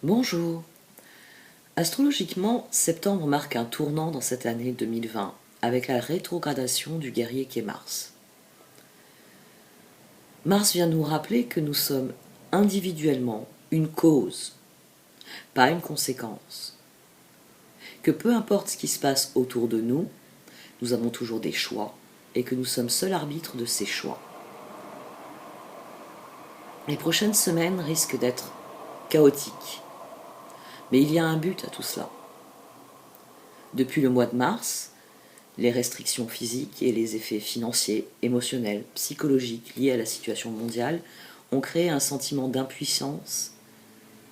Bonjour. Astrologiquement, septembre marque un tournant dans cette année 2020 avec la rétrogradation du guerrier qu'est Mars. Mars vient nous rappeler que nous sommes individuellement une cause, pas une conséquence. Que peu importe ce qui se passe autour de nous, nous avons toujours des choix et que nous sommes seuls arbitres de ces choix. Les prochaines semaines risquent d'être chaotiques, mais il y a un but à tout cela. Depuis le mois de mars, les restrictions physiques et les effets financiers, émotionnels, psychologiques liés à la situation mondiale ont créé un sentiment d'impuissance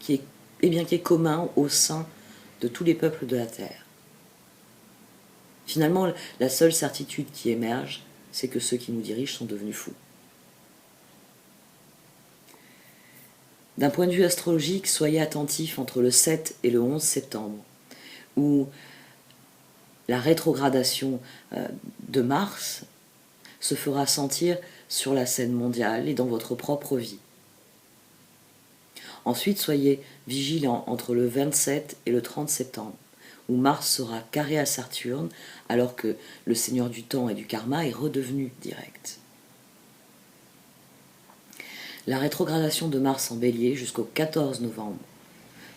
qui est commun au sein de tous les peuples de la Terre. Finalement, la seule certitude qui émerge, c'est que ceux qui nous dirigent sont devenus fous. D'un point de vue astrologique, soyez attentifs entre le 7 et le 11 septembre, où la rétrogradation de Mars se fera sentir sur la scène mondiale et dans votre propre vie. Ensuite, soyez vigilants entre le 27 et le 30 septembre, où Mars sera carré à Saturne, alors que le Seigneur du temps et du karma est redevenu direct. La rétrogradation de Mars en Bélier jusqu'au 14 novembre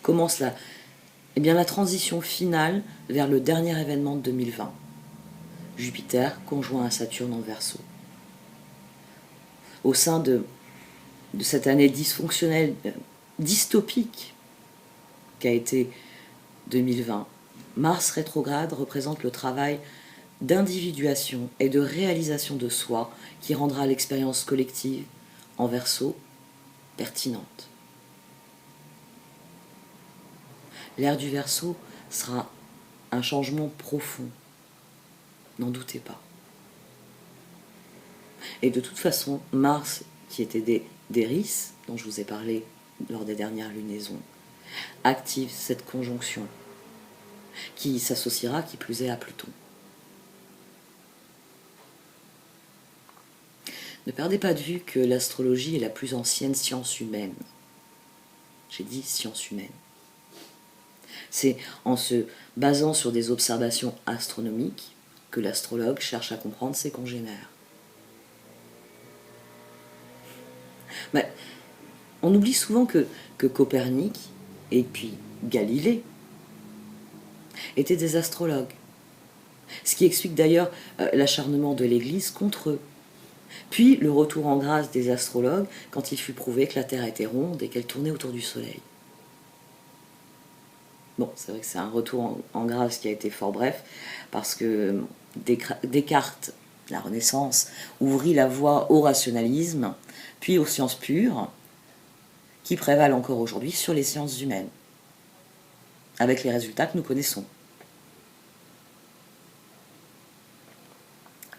commence la transition finale vers le dernier événement de 2020. Jupiter conjoint à Saturne en Verseau. Au sein de cette année dysfonctionnelle, dystopique qu'a été 2020, Mars rétrograde représente le travail d'individuation et de réalisation de soi qui rendra l'expérience collective en Verseau pertinente. L'ère du Verseau sera un changement profond, n'en doutez pas. Et de toute façon, Mars, qui était d'Éris, dont je vous ai parlé lors des dernières lunaisons, active cette conjonction qui s'associera, qui plus est, à Pluton. Ne perdez pas de vue que l'astrologie est la plus ancienne science humaine. J'ai dit science humaine. C'est en se basant sur des observations astronomiques que l'astrologue cherche à comprendre ses congénères. Mais on oublie souvent que Copernic et puis Galilée étaient des astrologues. Ce qui explique d'ailleurs l'acharnement de l'Église contre eux. Puis le retour en grâce des astrologues quand il fut prouvé que la Terre était ronde et qu'elle tournait autour du Soleil. Bon, c'est vrai que c'est un retour en grâce qui a été fort bref, parce que Descartes, la Renaissance, ouvrit la voie au rationalisme, puis aux sciences pures, qui prévalent encore aujourd'hui sur les sciences humaines, avec les résultats que nous connaissons.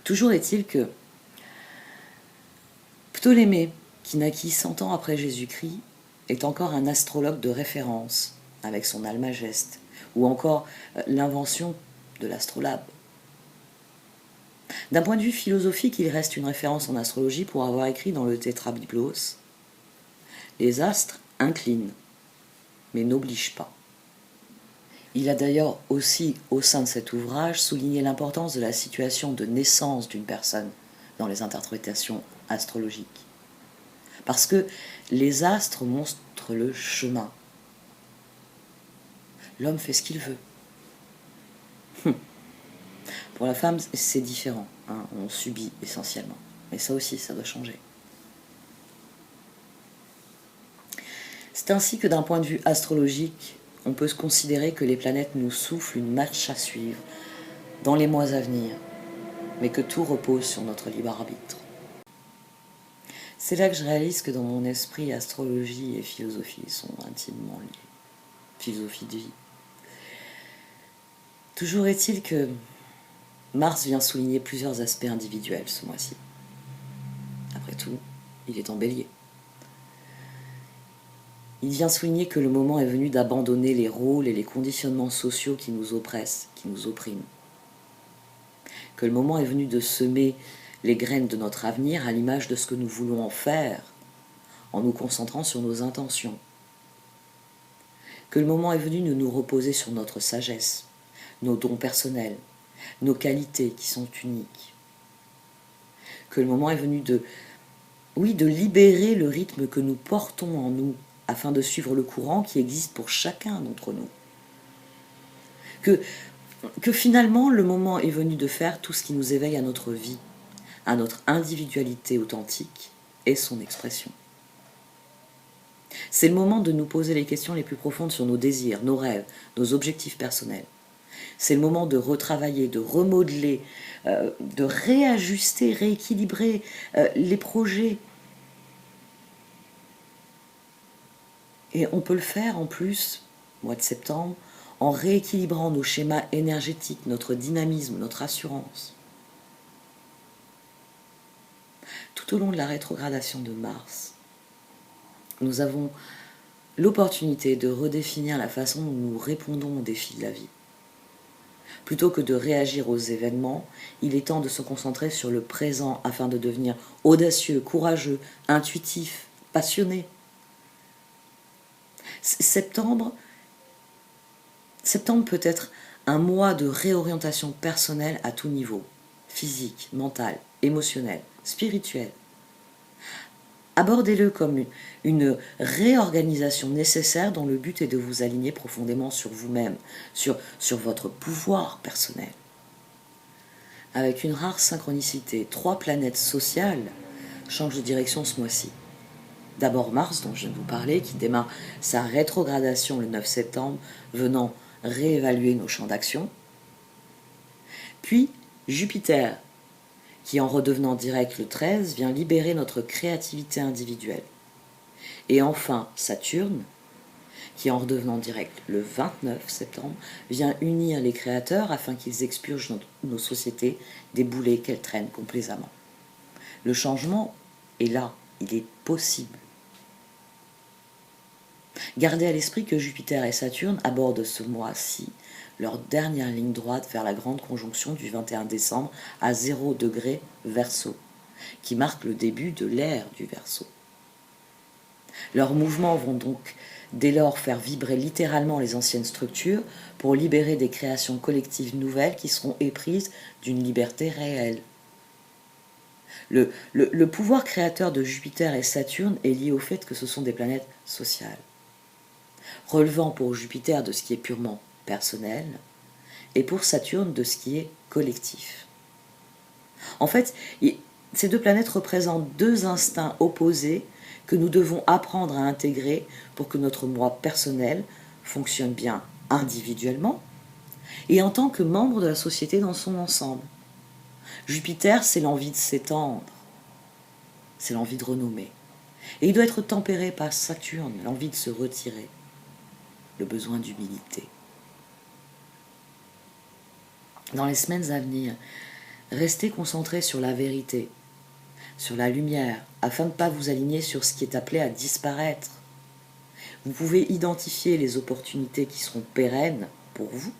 Toujours est-il que Ptolémée, qui naquit 100 ans après Jésus-Christ, est encore un astrologue de référence, avec son Almageste, ou encore l'invention de l'astrolabe. D'un point de vue philosophique, il reste une référence en astrologie pour avoir écrit dans le Tétrabiblos « Les astres inclinent, mais n'obligent pas ». Il a d'ailleurs aussi, au sein de cet ouvrage, souligné l'importance de la situation de naissance d'une personne dans les interprétations astrologiques. Parce que les astres montrent le chemin. L'homme fait ce qu'il veut. Pour la femme, c'est différent. On subit essentiellement. Mais ça aussi, ça doit changer. C'est ainsi que d'un point de vue astrologique, on peut se considérer que les planètes nous soufflent une marche à suivre dans les mois à venir, mais que tout repose sur notre libre arbitre. C'est là que je réalise que dans mon esprit, astrologie et philosophie sont intimement liées. Philosophie de vie. Toujours est-il que Mars vient souligner plusieurs aspects individuels ce mois-ci. Après tout, il est en Bélier. Il vient souligner que le moment est venu d'abandonner les rôles et les conditionnements sociaux qui nous oppressent, qui nous oppriment. Que le moment est venu de semer les graines de notre avenir à l'image de ce que nous voulons en faire, en nous concentrant sur nos intentions. que le moment est venu de nous reposer sur notre sagesse, nos dons personnels, nos qualités qui sont uniques. Que le moment est venu de libérer le rythme que nous portons en nous afin de suivre le courant qui existe pour chacun d'entre nous. Que finalement le moment est venu de faire tout ce qui nous éveille à notre vie, à notre individualité authentique et son expression. C'est le moment de nous poser les questions les plus profondes sur nos désirs, nos rêves, nos objectifs personnels. C'est le moment de retravailler, de remodeler, de réajuster, rééquilibrer les projets. Et on peut le faire en plus, mois de septembre, en rééquilibrant nos schémas énergétiques, notre dynamisme, notre assurance. Tout au long de la rétrogradation de Mars, nous avons l'opportunité de redéfinir la façon dont nous répondons aux défis de la vie. Plutôt que de réagir aux événements, il est temps de se concentrer sur le présent afin de devenir audacieux, courageux, intuitif, passionné. Septembre peut être un mois de réorientation personnelle à tout niveau, physique, mental, émotionnel, spirituel. Abordez-le comme une réorganisation nécessaire dont le but est de vous aligner profondément sur vous-même, sur votre pouvoir personnel. Avec une rare synchronicité, 3 planètes sociales changent de direction ce mois-ci. D'abord Mars, dont je viens de vous parler, qui démarre sa rétrogradation le 9 septembre, venant réévaluer nos champs d'action. Puis Jupiter, qui en redevenant direct le 13, vient libérer notre créativité individuelle. Et enfin Saturne, qui en redevenant direct le 29 septembre, vient unir les créateurs afin qu'ils expurgent nos sociétés des boulets qu'elles traînent complaisamment. Le changement est là, il est possible. Gardez à l'esprit que Jupiter et Saturne abordent ce mois-ci leur dernière ligne droite vers la grande conjonction du 21 décembre à 0 degré Verseau, qui marque le début de l'ère du Verseau. Leurs mouvements vont donc dès lors faire vibrer littéralement les anciennes structures pour libérer des créations collectives nouvelles qui seront éprises d'une liberté réelle. Le pouvoir créateur de Jupiter et Saturne est lié au fait que ce sont des planètes sociales, relevant pour Jupiter de ce qui est purement personnel et pour Saturne de ce qui est collectif. En fait, ces 2 planètes représentent 2 instincts opposés que nous devons apprendre à intégrer pour que notre moi personnel fonctionne bien individuellement et en tant que membre de la société dans son ensemble. Jupiter, c'est l'envie de s'étendre, c'est l'envie de renommer. Et il doit être tempéré par Saturne, l'envie de se retirer, le besoin d'humilité. Dans les semaines à venir, restez concentrés sur la vérité, sur la lumière, afin de ne pas vous aligner sur ce qui est appelé à disparaître. Vous pouvez identifier les opportunités qui seront pérennes pour vous,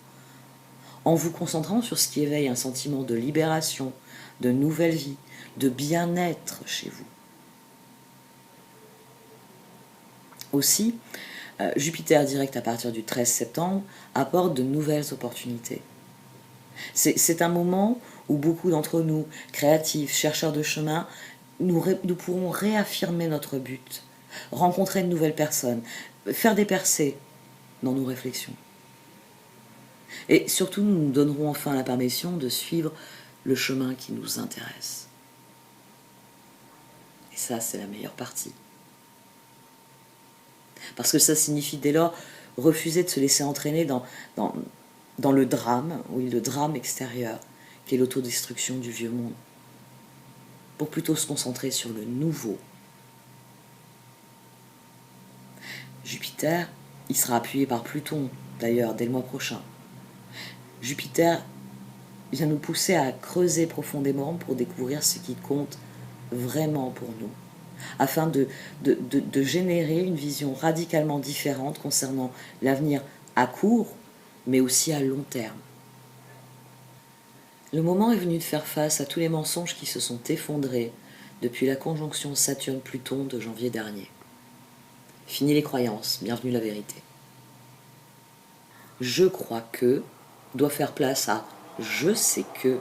en vous concentrant sur ce qui éveille un sentiment de libération, de nouvelle vie, de bien-être chez vous. Aussi, Jupiter direct à partir du 13 septembre apporte de nouvelles opportunités. C'est un moment où beaucoup d'entre nous, créatifs, chercheurs de chemin, nous pourrons réaffirmer notre but, rencontrer de nouvelles personnes, faire des percées dans nos réflexions. Et surtout, nous nous donnerons enfin la permission de suivre le chemin qui nous intéresse. Et ça, c'est la meilleure partie. Parce que ça signifie dès lors refuser de se laisser entraîner dans le drame, oui, le drame extérieur, qui est l'autodestruction du vieux monde, pour plutôt se concentrer sur le nouveau. Jupiter, il sera appuyé par Pluton, d'ailleurs, dès le mois prochain. Jupiter vient nous pousser à creuser profondément pour découvrir ce qui compte vraiment pour nous, afin de générer une vision radicalement différente concernant l'avenir à court, mais aussi à long terme. Le moment est venu de faire face à tous les mensonges qui se sont effondrés depuis la conjonction Saturne-Pluton de janvier dernier. Fini les croyances, bienvenue la vérité. je crois que doit faire place à je sais que,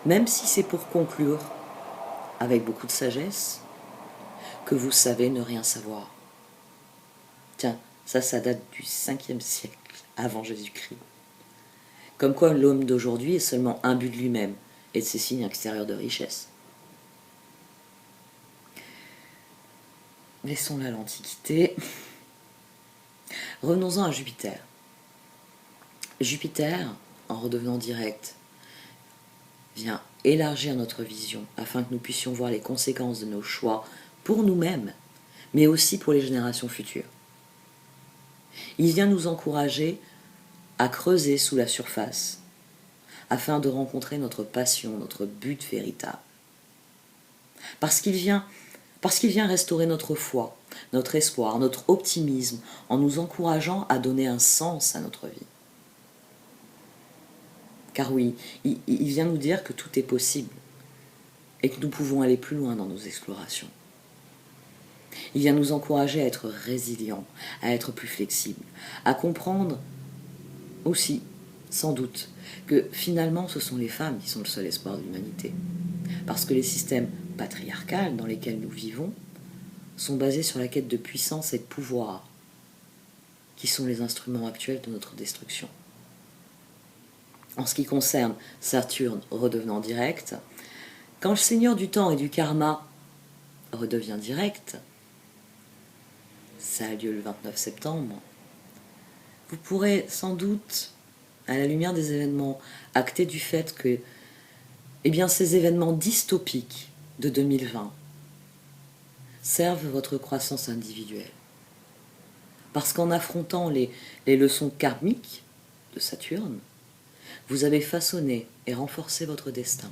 même si c'est pour conclure, avec beaucoup de sagesse, que vous savez ne rien savoir. Tiens, ça date du 5e siècle avant Jésus-Christ. Comme quoi l'homme d'aujourd'hui est seulement imbu de lui-même et de ses signes extérieurs de richesse. Laissons là l'Antiquité. Revenons-en à Jupiter. Jupiter, en redevenant direct, vient élargir notre vision afin que nous puissions voir les conséquences de nos choix pour nous-mêmes, mais aussi pour les générations futures. Il vient nous encourager à creuser sous la surface afin de rencontrer notre passion, notre but véritable. Parce qu'il vient restaurer notre foi, notre espoir, notre optimisme en nous encourageant à donner un sens à notre vie. Car oui, il vient nous dire que tout est possible et que nous pouvons aller plus loin dans nos explorations. Il vient nous encourager à être résilients, à être plus flexibles, à comprendre aussi, sans doute, que finalement ce sont les femmes qui sont le seul espoir de l'humanité. Parce que les systèmes patriarcaux dans lesquels nous vivons sont basés sur la quête de puissance et de pouvoir, qui sont les instruments actuels de notre destruction. En ce qui concerne Saturne redevenant direct, quand le seigneur du temps et du karma redevient direct, ça a lieu le 29 septembre, vous pourrez sans doute, à la lumière des événements, acter du fait que ces événements dystopiques de 2020 servent votre croissance individuelle. Parce qu'en affrontant les leçons karmiques de Saturne, vous avez façonné et renforcé votre destin.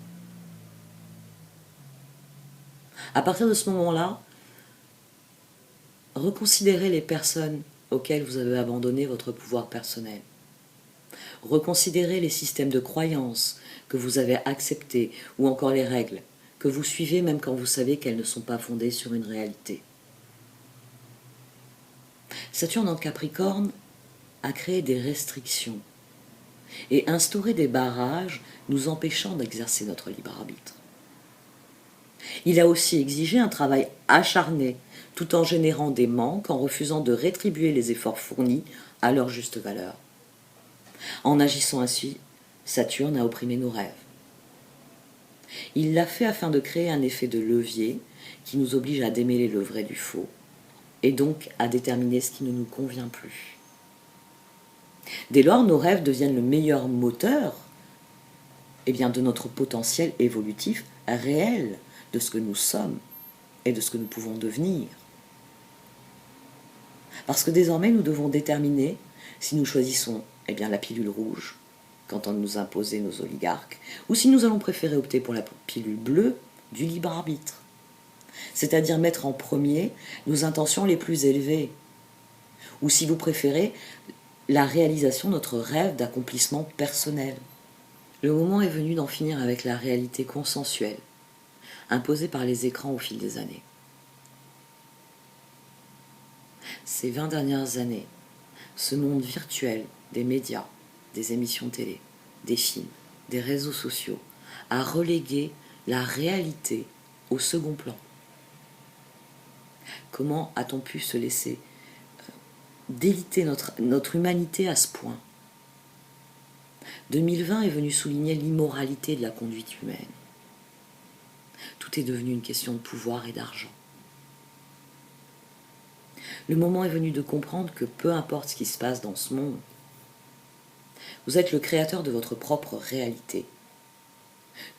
À partir de ce moment-là, reconsidérez les personnes auxquelles vous avez abandonné votre pouvoir personnel. Reconsidérez les systèmes de croyances que vous avez acceptés ou encore les règles que vous suivez même quand vous savez qu'elles ne sont pas fondées sur une réalité. Saturne en Capricorne a créé des restrictions et instauré des barrages nous empêchant d'exercer notre libre arbitre. Il a aussi exigé un travail acharné tout en générant des manques, en refusant de rétribuer les efforts fournis à leur juste valeur. En agissant ainsi, Saturne a opprimé nos rêves. Il l'a fait afin de créer un effet de levier qui nous oblige à démêler le vrai du faux, et donc à déterminer ce qui ne nous convient plus. Dès lors, nos rêves deviennent le meilleur moteur de notre potentiel évolutif réel, de ce que nous sommes et de ce que nous pouvons devenir. Parce que désormais, nous devons déterminer si nous choisissons la pilule rouge, qu'entendent nous imposer nos oligarques, ou si nous allons préférer opter pour la pilule bleue du libre arbitre. C'est-à-dire mettre en premier nos intentions les plus élevées, ou si vous préférez, la réalisation de notre rêve d'accomplissement personnel. Le moment est venu d'en finir avec la réalité consensuelle, imposée par les écrans au fil des années. Ces 20 dernières années, ce monde virtuel des médias, des émissions télé, des films, des réseaux sociaux, a relégué la réalité au second plan. Comment a-t-on pu se laisser déliter notre humanité à ce point ? 2020 est venu souligner l'immoralité de la conduite humaine. Tout est devenu une question de pouvoir et d'argent. Le moment est venu de comprendre que peu importe ce qui se passe dans ce monde, vous êtes le créateur de votre propre réalité,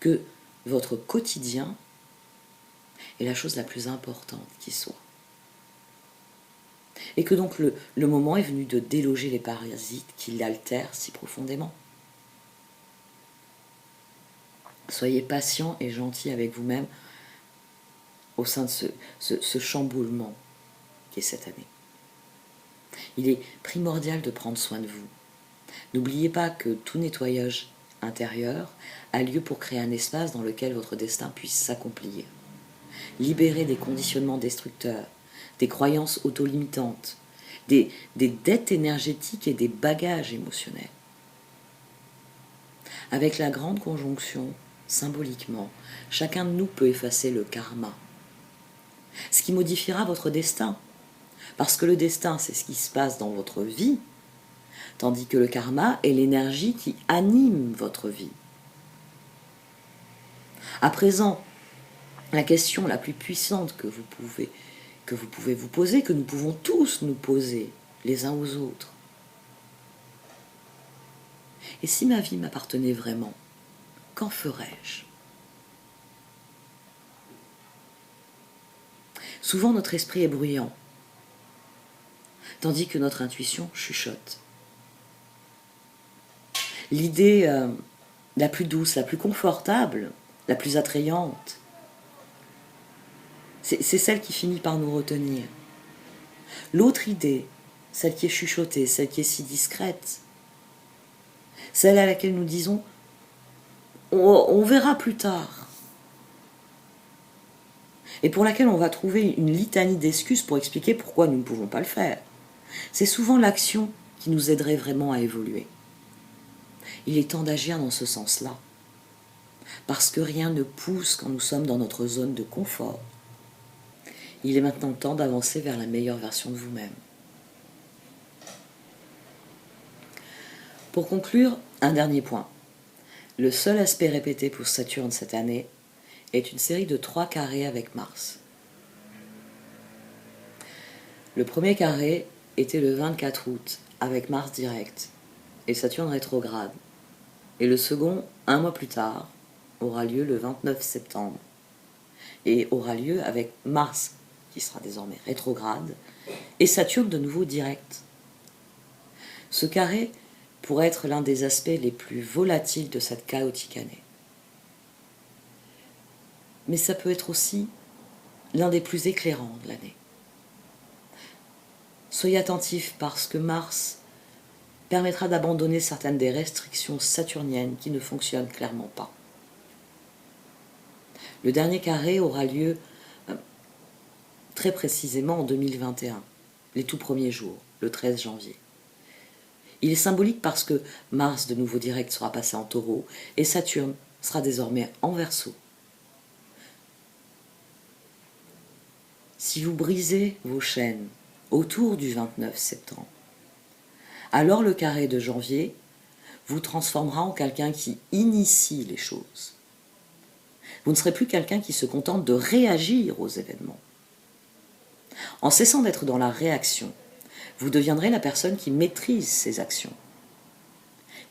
que votre quotidien est la chose la plus importante qui soit. Et que donc le moment est venu de déloger les parasites qui l'altèrent si profondément. Soyez patient et gentil avec vous-même au sein de ce chamboulement qu'est cette année. Il est primordial de prendre soin de vous. N'oubliez pas que tout nettoyage intérieur a lieu pour créer un espace dans lequel votre destin puisse s'accomplir. Libérez des conditionnements destructeurs, des croyances auto-limitantes, des dettes énergétiques et des bagages émotionnels. Avec la grande conjonction, symboliquement, chacun de nous peut effacer le karma, ce qui modifiera votre destin. Parce que le destin, c'est ce qui se passe dans votre vie, tandis que le karma est l'énergie qui anime votre vie. À présent, la question la plus puissante que vous pouvez vous poser, que nous pouvons tous nous poser les uns aux autres. Et si ma vie m'appartenait vraiment, qu'en ferais-je? Souvent notre esprit est bruyant, tandis que notre intuition chuchote. L'idée la plus douce, la plus confortable, la plus attrayante, c'est celle qui finit par nous retenir. L'autre idée, celle qui est chuchotée, celle qui est si discrète, celle à laquelle nous disons on verra plus tard, et pour laquelle on va trouver une litanie d'excuses pour expliquer pourquoi nous ne pouvons pas le faire. C'est souvent l'action qui nous aiderait vraiment à évoluer. Il est temps d'agir dans ce sens-là, parce que rien ne pousse quand nous sommes dans notre zone de confort. Il est maintenant temps d'avancer vers la meilleure version de vous-même. Pour conclure, un dernier point. Le seul aspect répété pour Saturne cette année est une série de 3 carrés avec Mars. Le premier carré était le 24 août avec Mars direct et Saturne rétrograde. Et le second, un mois plus tard, aura lieu le 29 septembre et aura lieu avec Mars qui sera désormais rétrograde et Saturne de nouveau direct. Ce carré pourrait être l'un des aspects les plus volatiles de cette chaotique année. Mais ça peut être aussi l'un des plus éclairants de l'année. Soyez attentifs parce que Mars permettra d'abandonner certaines des restrictions saturniennes qui ne fonctionnent clairement pas. Le dernier carré aura lieu très précisément en 2021, les tout premiers jours, le 13 janvier. Il est symbolique parce que Mars, de nouveau direct, sera passé en Taureau et Saturne sera désormais en Verseau. Si vous brisez vos chaînes autour du 29 septembre, alors le carré de janvier vous transformera en quelqu'un qui initie les choses. Vous ne serez plus quelqu'un qui se contente de réagir aux événements. En cessant d'être dans la réaction, vous deviendrez la personne qui maîtrise ses actions,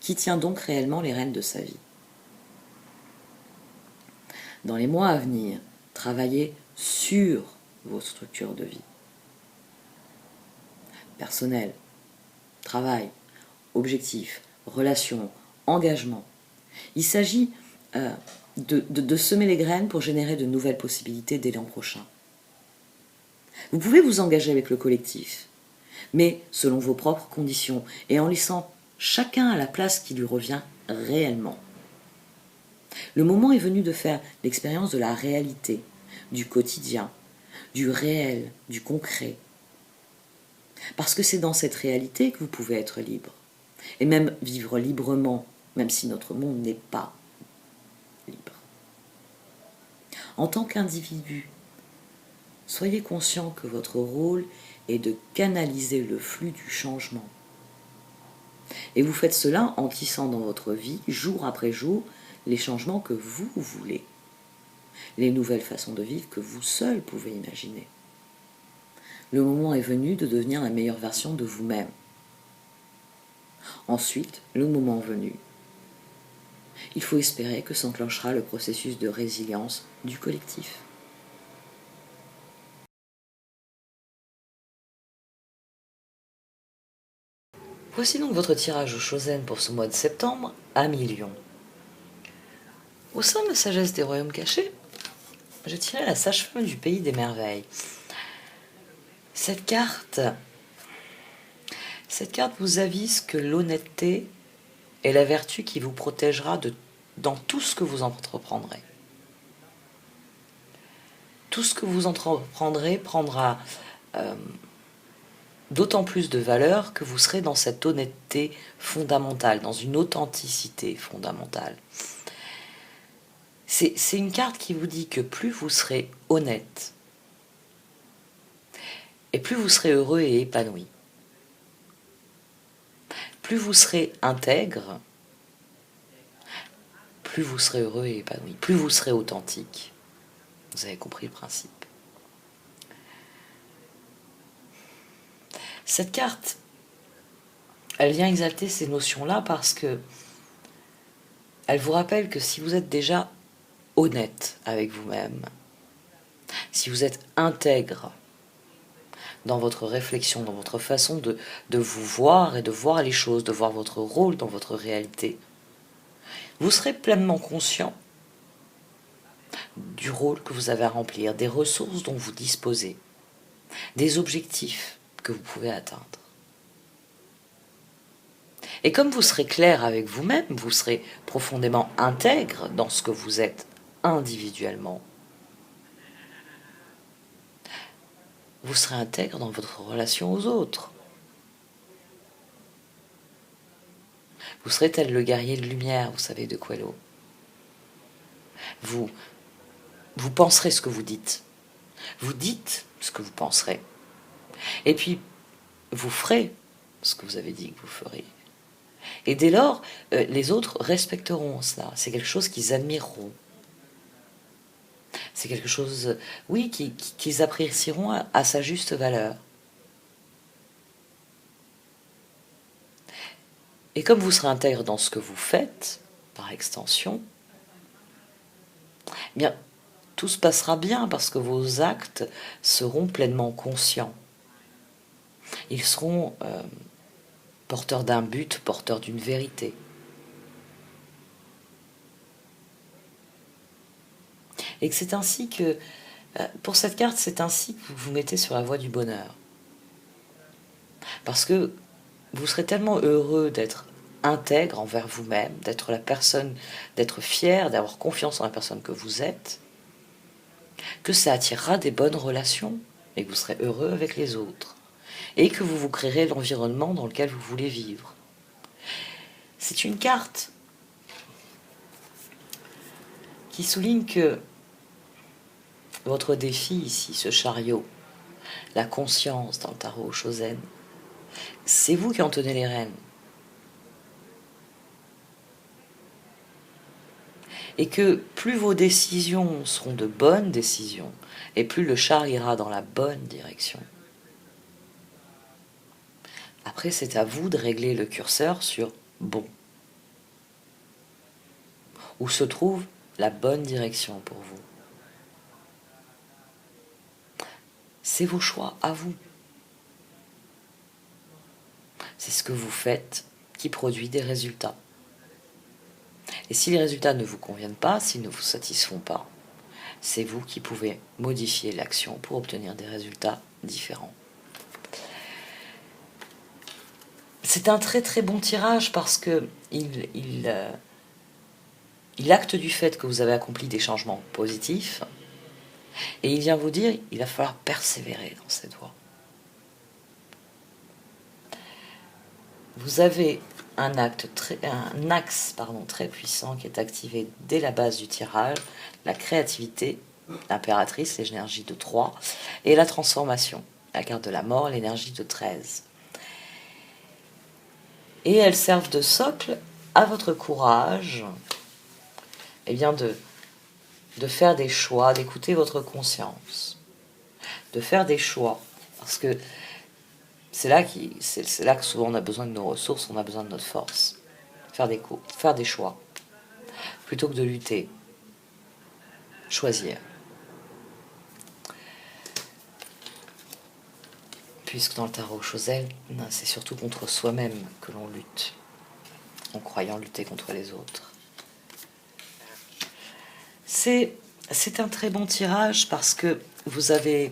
qui tient donc réellement les rênes de sa vie. Dans les mois à venir, travaillez sur vos structures de vie. Personnel, travail, objectifs, relations, engagement. Il s'agit de semer les graines pour générer de nouvelles possibilités dès l'an prochain. Vous pouvez vous engager avec le collectif, mais selon vos propres conditions et en laissant chacun à la place qui lui revient réellement. Le moment est venu de faire l'expérience de la réalité, du quotidien, du réel, du concret. Parce que c'est dans cette réalité que vous pouvez être libre, et même vivre librement, même si notre monde n'est pas libre. En tant qu'individu, soyez conscient que votre rôle est de canaliser le flux du changement. Et vous faites cela en tissant dans votre vie, jour après jour, les changements que vous voulez, les nouvelles façons de vivre que vous seul pouvez imaginer. Le moment est venu de devenir la meilleure version de vous-même. Ensuite, le moment venu, il faut espérer que s'enclenchera le processus de résilience du collectif. Voici donc votre tirage au Chosen pour ce mois de septembre à millions. Au sein de la sagesse des royaumes cachés, je tirais la sage-femme du pays des merveilles. Cette carte vous avise que l'honnêteté est la vertu qui vous protégera dans tout ce que vous entreprendrez. Tout ce que vous entreprendrez prendra d'autant plus de valeur que vous serez dans cette honnêteté fondamentale, dans une authenticité fondamentale. C'est une carte qui vous dit que plus vous serez honnête, et plus vous serez heureux et épanoui. Plus vous serez intègre, plus vous serez heureux et épanoui, plus vous serez authentique. Vous avez compris le principe. Cette carte, elle vient exalter ces notions-là parce que elle vous rappelle que si vous êtes déjà honnête avec vous-même, si vous êtes intègre dans votre réflexion, dans votre façon de vous voir et de voir les choses, de voir votre rôle dans votre réalité, vous serez pleinement conscient du rôle que vous avez à remplir, des ressources dont vous disposez, des objectifs que vous pouvez atteindre. Et comme vous serez clair avec vous-même, vous serez profondément intègre dans ce que vous êtes individuellement, vous serez intègre dans votre relation aux autres. Vous serez tel le guerrier de lumière, vous savez, de Coelho. Vous penserez ce que vous dites. Vous dites ce que vous penserez. Et puis, vous ferez ce que vous avez dit que vous feriez. Et dès lors, les autres respecteront cela. C'est quelque chose qu'ils admireront. C'est quelque chose, oui, qu'ils apprécieront à sa juste valeur. Et comme vous serez intègre dans ce que vous faites, par extension, eh bien, tout se passera bien parce que vos actes seront pleinement conscients. Ils seront porteurs d'un but, porteurs d'une vérité. Et que c'est ainsi que, pour cette carte, c'est ainsi que vous vous mettez sur la voie du bonheur. Parce que vous serez tellement heureux d'être intègre envers vous-même, d'être la personne, d'être fier, d'avoir confiance en la personne que vous êtes, que ça attirera des bonnes relations et que vous serez heureux avec les autres. Et que vous vous créerez l'environnement dans lequel vous voulez vivre. C'est une carte qui souligne que votre défi ici, ce chariot, la conscience dans le tarot Shozen, c'est vous qui en tenez les rênes. Et que plus vos décisions seront de bonnes décisions, et plus le char ira dans la bonne direction. Après, c'est à vous de régler le curseur sur « bon ». Où se trouve la bonne direction pour vous. C'est vos choix à vous. C'est ce que vous faites qui produit des résultats. Et si les résultats ne vous conviennent pas, s'ils ne vous satisfont pas, c'est vous qui pouvez modifier l'action pour obtenir des résultats différents. C'est un très très bon tirage parce que il acte du fait que vous avez accompli des changements positifs et il vient vous dire qu'il va falloir persévérer dans cette voie. Vous avez un axe très puissant qui est activé dès la base du tirage, la créativité, l'impératrice, l'énergie de 3, et la transformation, la carte de la mort, l'énergie de 13. Et elles servent de socle à votre courage, et bien de faire des choix, d'écouter votre conscience, de faire des choix, parce que c'est là que souvent on a besoin de nos ressources, on a besoin de notre force. Faire des choix, plutôt que de lutter. Choisir. Puisque dans le tarot Shozen, c'est surtout contre soi-même que l'on lutte, en croyant lutter contre les autres. C'est un très bon tirage parce que vous avez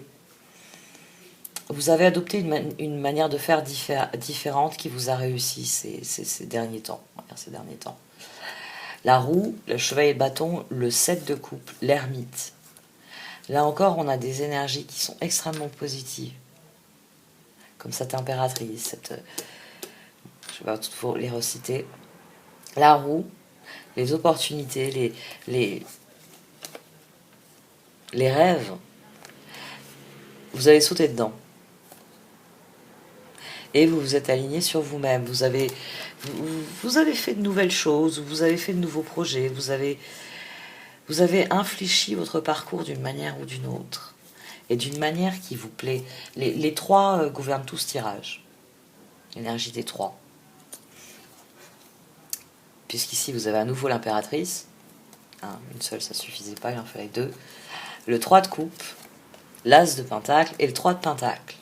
adopté une manière de faire différente qui vous a réussi ces derniers temps. La roue, le chevalier de bâton, le 7 de coupe, l'ermite. Là encore, on a des énergies qui sont extrêmement positives. comme cette impératrice, je vais toujours les reciter. La roue, les opportunités, les rêves, vous avez sauté dedans. Et vous vous êtes aligné sur vous-même. Vous avez fait de nouvelles choses, vous avez fait de nouveaux projets, vous avez infléchi votre parcours d'une manière ou d'une autre. Et d'une manière qui vous plaît. Les trois gouvernent tout ce tirage. L'énergie des trois. Puisqu'ici, vous avez à nouveau l'impératrice. Une seule, ça suffisait pas, il en fallait deux. Le 3 de coupe, l'as de pentacle et le 3 de pentacle.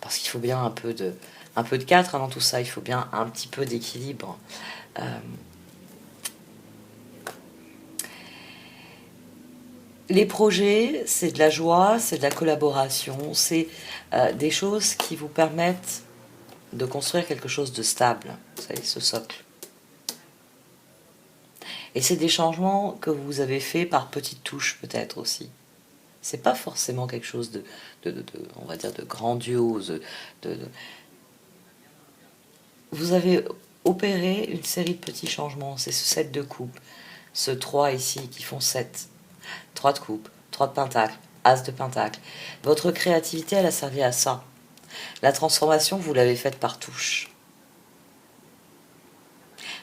Parce qu'il faut bien un peu de 4 dans tout ça, il faut bien un petit peu d'équilibre. Les projets, c'est de la joie, c'est de la collaboration, c'est des choses qui vous permettent de construire quelque chose de stable, vous savez, ce socle. Et c'est des changements que vous avez faits par petites touches peut-être aussi. C'est pas forcément quelque chose de on va dire, de grandiose. Vous avez opéré une série de petits changements. C'est ce 7 de coupe, ce 3 ici qui font 7. 3 de coupe, 3 de pentacle, as de pentacle. Votre créativité, elle a servi à ça. La transformation, vous l'avez faite par touche.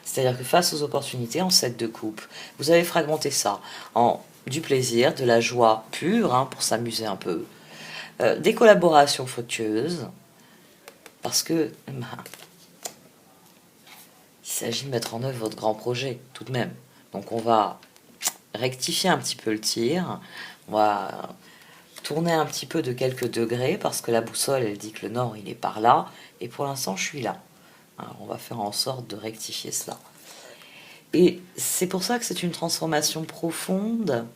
C'est-à-dire que face aux opportunités, en 7 de coupe, vous avez fragmenté ça en du plaisir, de la joie pure, pour s'amuser un peu, des collaborations fructueuses, parce que il s'agit de mettre en œuvre votre grand projet, tout de même. Donc on va rectifier un petit peu le tir, on va tourner un petit peu de quelques degrés, parce que la boussole, elle dit que le nord, il est par là, et pour l'instant, je suis là. Alors, on va faire en sorte de rectifier cela. Et c'est pour ça que c'est une transformation profonde.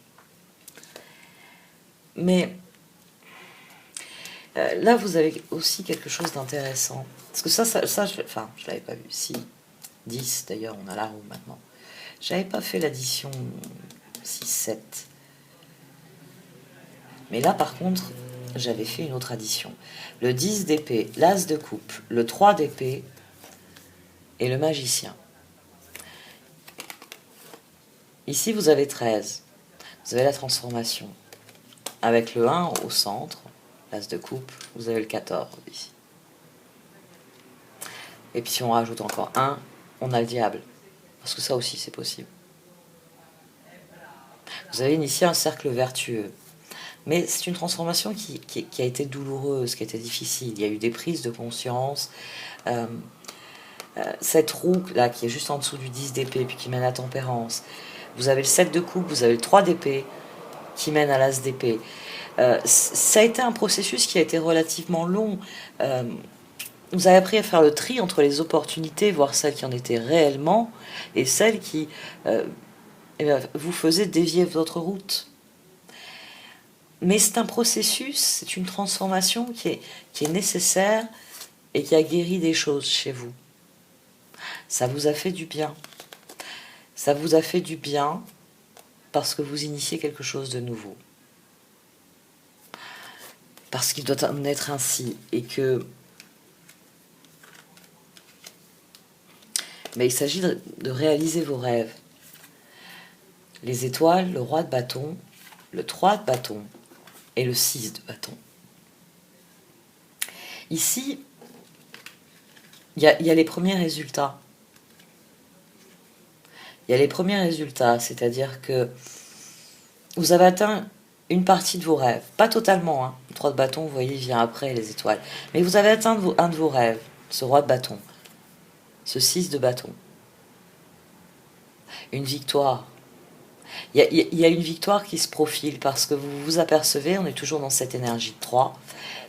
Mais là, vous avez aussi quelque chose d'intéressant. Parce que ça je l'avais pas vu. Si, 10 d'ailleurs, on a la roue maintenant. J'avais pas fait l'addition 6, 7. Mais là, par contre, j'avais fait une autre addition. Le 10 d'épée, l'as de coupe, le 3 d'épée et le magicien. Ici, vous avez 13. Vous avez la transformation. Avec le 1 au centre, l'as de coupe, vous avez le 14 ici. Et puis si on rajoute encore 1, on a le diable. Parce que ça aussi, c'est possible. Vous avez initié un cercle vertueux. Mais c'est une transformation qui a été douloureuse, qui a été difficile. Il y a eu des prises de conscience. Cette roue là qui est juste en dessous du 10 d'épée puis qui mène à tempérance. Vous avez le 7 de coupe, vous avez le 3 d'épée qui mène à l'as d'épée. Ça a été un processus qui a été relativement long. Vous avez appris à faire le tri entre les opportunités, voir celles qui en étaient réellement, et celles qui vous faisaient dévier votre route. Mais c'est un processus, c'est une transformation qui est nécessaire et qui a guéri des choses chez vous. Ça vous a fait du bien. Ça vous a fait du bien parce que vous initiez quelque chose de nouveau. Parce qu'il doit en être ainsi et que... Mais il s'agit de réaliser vos rêves. Les étoiles, le roi de bâton, le 3 de bâton et le 6 de bâton. Ici, il y a les premiers résultats. Il y a les premiers résultats, c'est-à-dire que vous avez atteint une partie de vos rêves. Pas totalement, Le 3 de bâton, vous voyez, vient après les étoiles. Mais vous avez atteint un de vos rêves, ce roi de bâton, ce 6 de bâton. Une victoire. Il y a une victoire qui se profile parce que vous vous apercevez, on est toujours dans cette énergie de 3,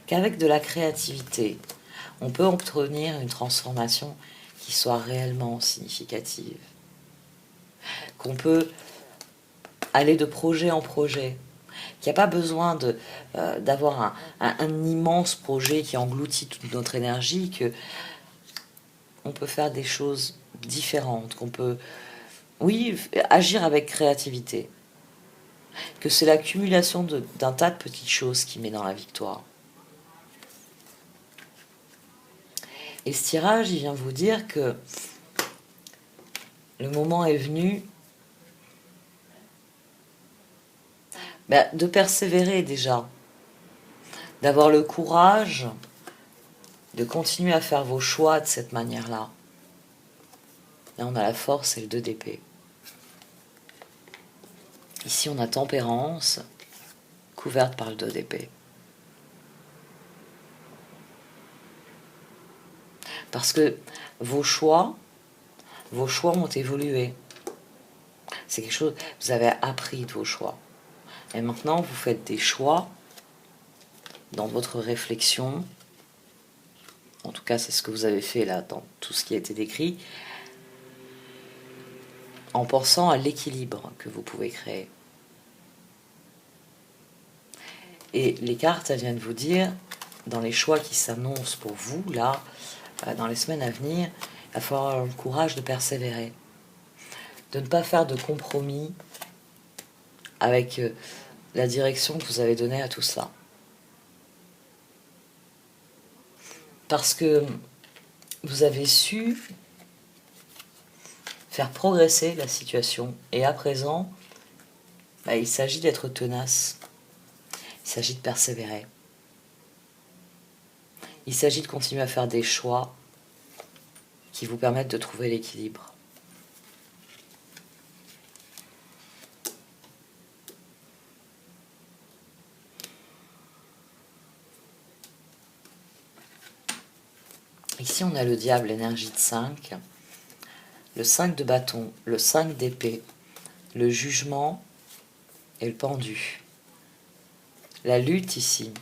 qu'avec de la créativité, on peut obtenir une transformation qui soit réellement significative. Qu'on peut aller de projet en projet, qu'il n'y a pas besoin d'avoir un immense projet qui engloutit toute notre énergie, que on peut faire des choses différentes, qu'on peut, oui, agir avec créativité, que c'est l'accumulation d'un tas de petites choses qui met dans la victoire. Et ce tirage, il vient vous dire que le moment est venu de persévérer déjà, d'avoir le courage de continuer à faire vos choix de cette manière-là. Là, on a la force et le 2 d'épée. Ici, on a tempérance, couverte par le 2 d'épée. Parce que vos choix ont évolué. C'est quelque chose, vous avez appris de vos choix. Et maintenant, vous faites des choix dans votre réflexion. En tout cas, c'est ce que vous avez fait là, dans tout ce qui a été décrit, en pensant à l'équilibre que vous pouvez créer. Et les cartes, elles viennent vous dire, dans les choix qui s'annoncent pour vous, là, dans les semaines à venir, il va falloir avoir le courage de persévérer, de ne pas faire de compromis avec la direction que vous avez donnée à tout ça. Parce que vous avez su faire progresser la situation. Et à présent, il s'agit d'être tenace. Il s'agit de persévérer. Il s'agit de continuer à faire des choix qui vous permettent de trouver l'équilibre. Ici, on a le diable, l'énergie de 5, le 5 de bâton, le 5 d'épée, le jugement et le pendu. La lutte ici,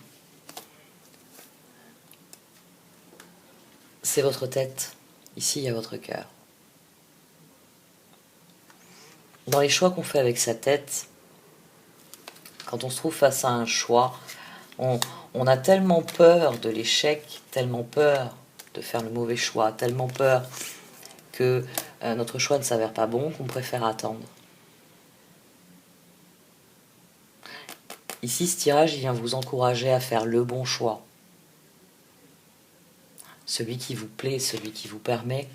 c'est votre tête. Ici, il y a votre cœur. Dans les choix qu'on fait avec sa tête, quand on se trouve face à un choix, on a tellement peur de l'échec, tellement peur de faire le mauvais choix, tellement peur que notre choix ne s'avère pas bon qu'on préfère attendre. Ici, ce tirage, il vient vous encourager à faire le bon choix. Celui qui vous plaît, celui qui vous permet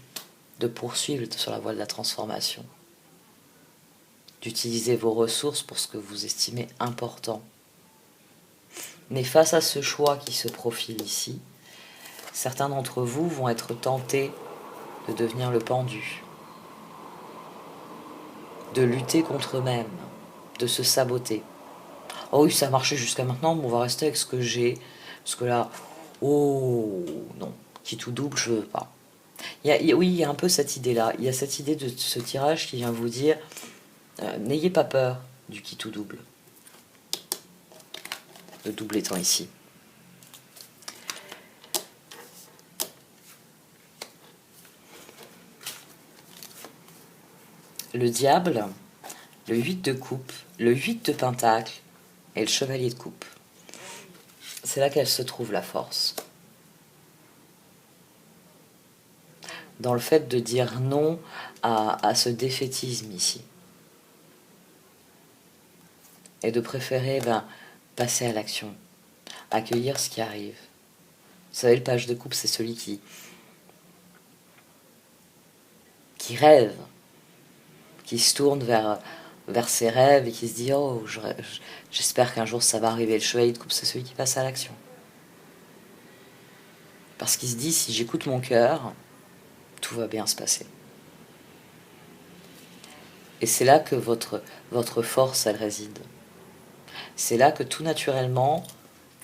de poursuivre sur la voie de la transformation. D'utiliser vos ressources pour ce que vous estimez important. Mais face à ce choix qui se profile ici, certains d'entre vous vont être tentés de devenir le pendu, de lutter contre eux-mêmes, de se saboter. Oh oui, ça a marché jusqu'à maintenant, mais on va rester avec ce que j'ai, parce que là, oh non, qui tout double, je veux pas. Oui, il y a un peu cette idée-là, il y a cette idée de ce tirage qui vient vous dire, n'ayez pas peur du qui tout double. Le double étant ici. Le diable, le 8 de coupe, le 8 de pentacle et le chevalier de coupe. C'est là qu'elle se trouve la force. Dans le fait de dire non à ce défaitisme ici. Et de préférer passer à l'action, accueillir ce qui arrive. Vous savez, le page de coupe, c'est celui qui rêve, qui se tourne vers ses rêves et qui se dit « Oh, j'espère qu'un jour ça va arriver ». Le chevalier de coupe, c'est celui qui passe à l'action. Parce qu'il se dit « Si j'écoute mon cœur, tout va bien se passer ». Et c'est là que votre force, elle réside. C'est là que tout naturellement,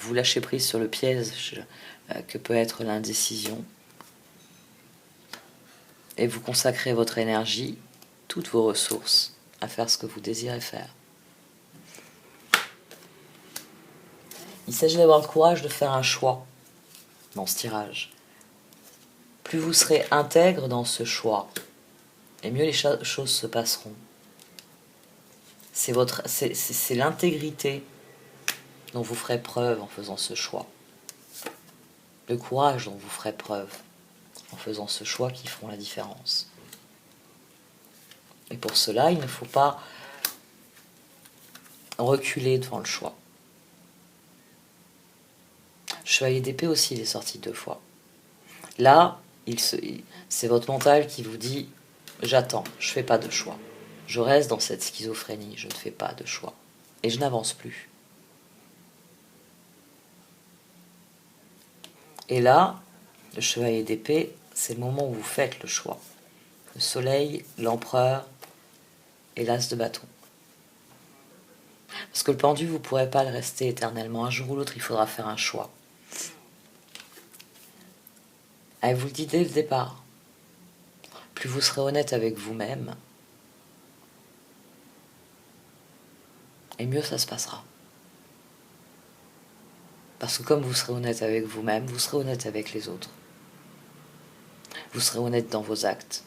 vous lâchez prise sur le piège que peut être l'indécision. Et vous consacrez votre énergie, toutes vos ressources, à faire ce que vous désirez faire. Il s'agit d'avoir le courage de faire un choix dans ce tirage. Plus vous serez intègre dans ce choix, et mieux les choses se passeront. C'est l'intégrité dont vous ferez preuve en faisant ce choix. Le courage dont vous ferez preuve en faisant ce choix qui feront la différence. Et pour cela, il ne faut pas reculer devant le choix. Chevalier d'épée aussi, il est sorti 2 fois. Là, c'est votre mental qui vous dit « J'attends, je fais pas de choix. Je reste dans cette schizophrénie, je ne fais pas de choix. Et je n'avance plus. » Et là, le chevalier d'épée, c'est le moment où vous faites le choix. Le soleil, l'empereur et l'as de bâton. Parce que le pendu, vous ne pourrez pas le rester éternellement. Un jour ou l'autre, il faudra faire un choix. Elle vous le dit dès le départ. Plus vous serez honnête avec vous-même, et mieux ça se passera. Parce que comme vous serez honnête avec vous-même, vous serez honnête avec les autres. Vous serez honnête dans vos actes.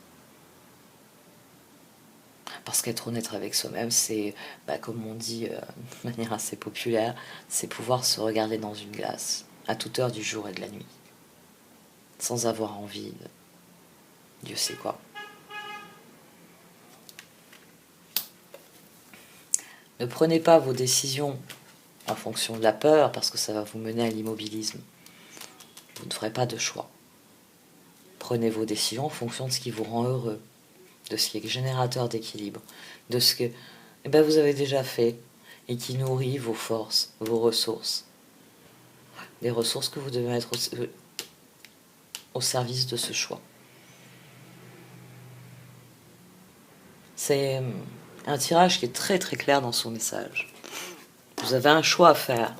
Parce qu'être honnête avec soi-même, c'est, comme on dit de manière assez populaire, c'est pouvoir se regarder dans une glace, à toute heure du jour et de la nuit, sans avoir envie de Dieu sait quoi. Ne prenez pas vos décisions en fonction de la peur, parce que ça va vous mener à l'immobilisme. Vous ne ferez pas de choix. Prenez vos décisions en fonction de ce qui vous rend heureux, de ce qui est générateur d'équilibre, de ce que vous avez déjà fait et qui nourrit vos forces, vos ressources. Des ressources que vous devez mettre au service de ce choix. C'est un tirage qui est très très clair dans son message. Vous avez un choix à faire.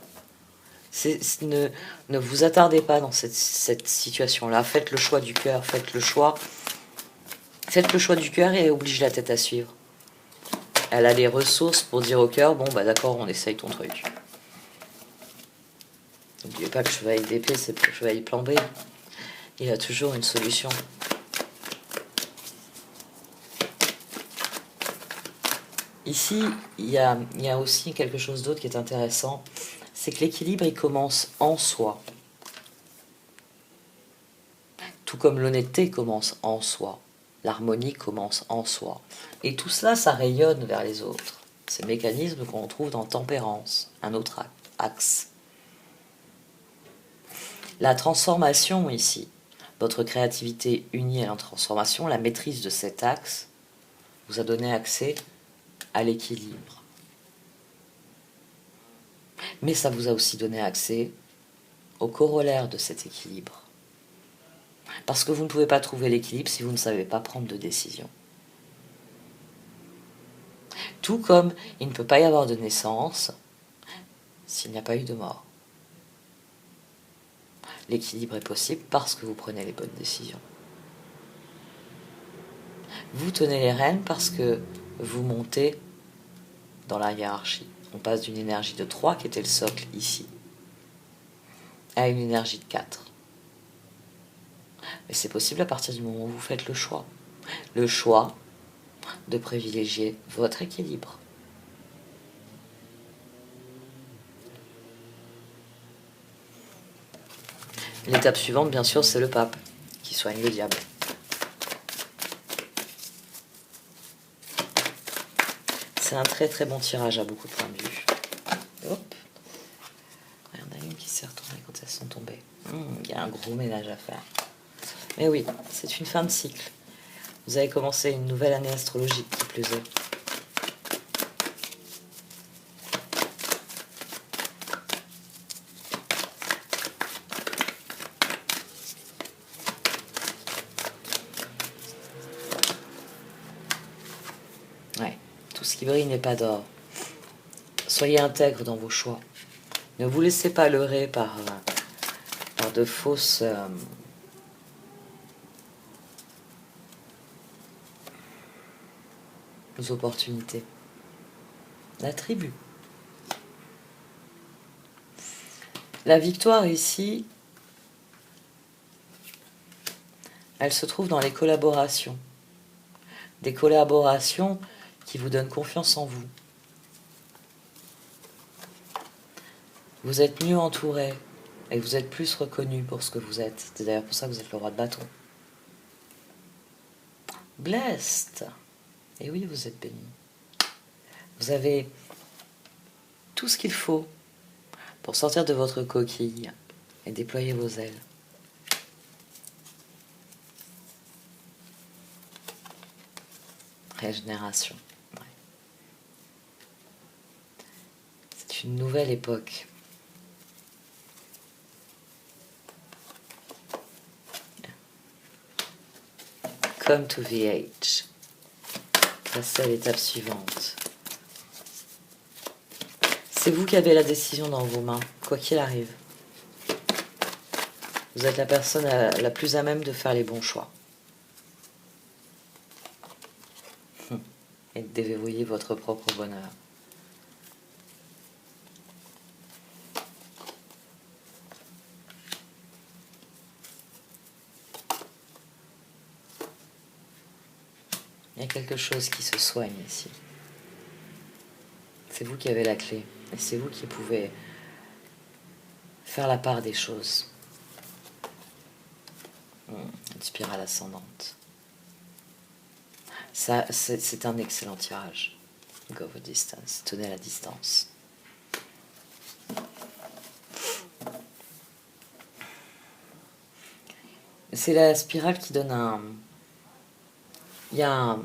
Ne vous attardez pas dans cette situation-là. Faites le choix du cœur, faites le choix du cœur et oblige la tête à suivre. Elle a les ressources pour dire au cœur, d'accord, on essaye ton truc. N'oubliez pas que le chevalier d'épée, c'est le chevalier plan B. Il a toujours une solution. Ici, il y a aussi quelque chose d'autre qui est intéressant, c'est que l'équilibre, il commence en soi. Tout comme l'honnêteté commence en soi. L'harmonie commence en soi. Et tout cela, ça rayonne vers les autres. Ces mécanismes qu'on retrouve dans Tempérance, un autre axe. La transformation ici, votre créativité unie à la transformation, la maîtrise de cet axe, vous a donné accès à l'équilibre. Mais ça vous a aussi donné accès au corollaire de cet équilibre. Parce que vous ne pouvez pas trouver l'équilibre si vous ne savez pas prendre de décision. Tout comme il ne peut pas y avoir de naissance s'il n'y a pas eu de mort. L'équilibre est possible parce que vous prenez les bonnes décisions. Vous tenez les rênes parce que vous montez dans la hiérarchie. On passe d'une énergie de 3, qui était le socle ici, à une énergie de 4. Mais c'est possible à partir du moment où vous faites le choix. Le choix de privilégier votre équilibre. L'étape suivante, bien sûr, c'est le pape, qui soigne le diable. C'est un très très bon tirage à beaucoup de points de vue. Hop. Il y en a une qui s'est retournée quand elles sont tombées. Il y a un gros ménage à faire. Mais oui, c'est une fin de cycle. Vous avez commencé une nouvelle année astrologique, qui plus est. Ouais, tout ce qui brille n'est pas d'or. Soyez intègre dans vos choix. Ne vous laissez pas leurrer par de fausses opportunités. La tribu. La victoire ici, elle se trouve dans les collaborations. Des collaborations qui vous donnent confiance en vous. Vous êtes mieux entouré et vous êtes plus reconnu pour ce que vous êtes. C'est d'ailleurs pour ça que vous êtes le roi de bâton. Blessed. Et oui, vous êtes béni. Vous avez tout ce qu'il faut pour sortir de votre coquille et déployer vos ailes. Régénération. Ouais. C'est une nouvelle époque. Come to the age. Passez à l'étape suivante. C'est vous qui avez la décision dans vos mains, quoi qu'il arrive. Vous êtes la personne la plus à même de faire les bons choix. Et de déverrouiller votre propre bonheur. Il y a quelque chose qui se soigne ici. C'est vous qui avez la clé. Et c'est vous qui pouvez faire la part des choses. Une spirale ascendante. Ça, c'est un excellent tirage. Go the distance. Tenez la distance. C'est la spirale qui donne un... Il y a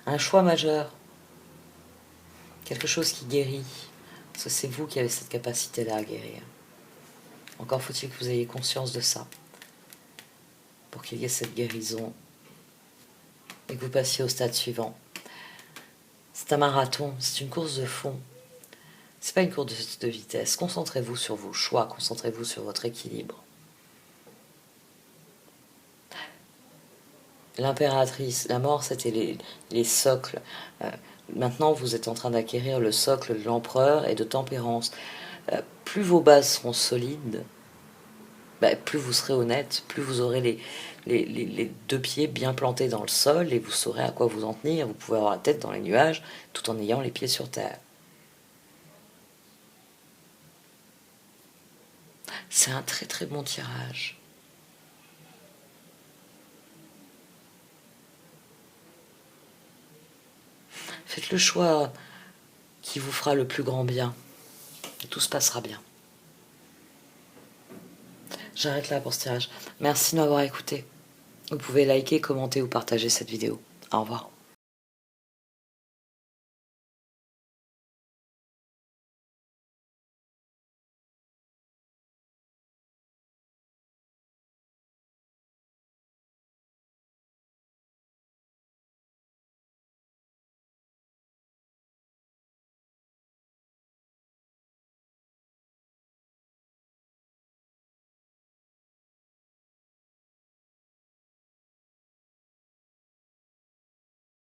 un choix majeur. Quelque chose qui guérit. Parce que c'est vous qui avez cette capacité-là à guérir. Encore faut-il que vous ayez conscience de ça. Pour qu'il y ait cette guérison. Et que vous passiez au stade suivant. C'est un marathon, c'est une course de fond. C'est pas une course de vitesse. Concentrez-vous sur vos choix, concentrez-vous sur votre équilibre. L'impératrice, la mort, c'était les socles. Maintenant, vous êtes en train d'acquérir le socle de l'empereur et de tempérance. Plus vos bases seront solides, plus vous serez honnête, plus vous aurez les deux pieds bien plantés dans le sol et vous saurez à quoi vous en tenir. Vous pouvez avoir la tête dans les nuages tout en ayant les pieds sur terre. C'est un très très bon tirage. Faites le choix qui vous fera le plus grand bien. Et tout se passera bien. J'arrête là pour ce tirage. Merci de m'avoir écouté. Vous pouvez liker, commenter ou partager cette vidéo. Au revoir.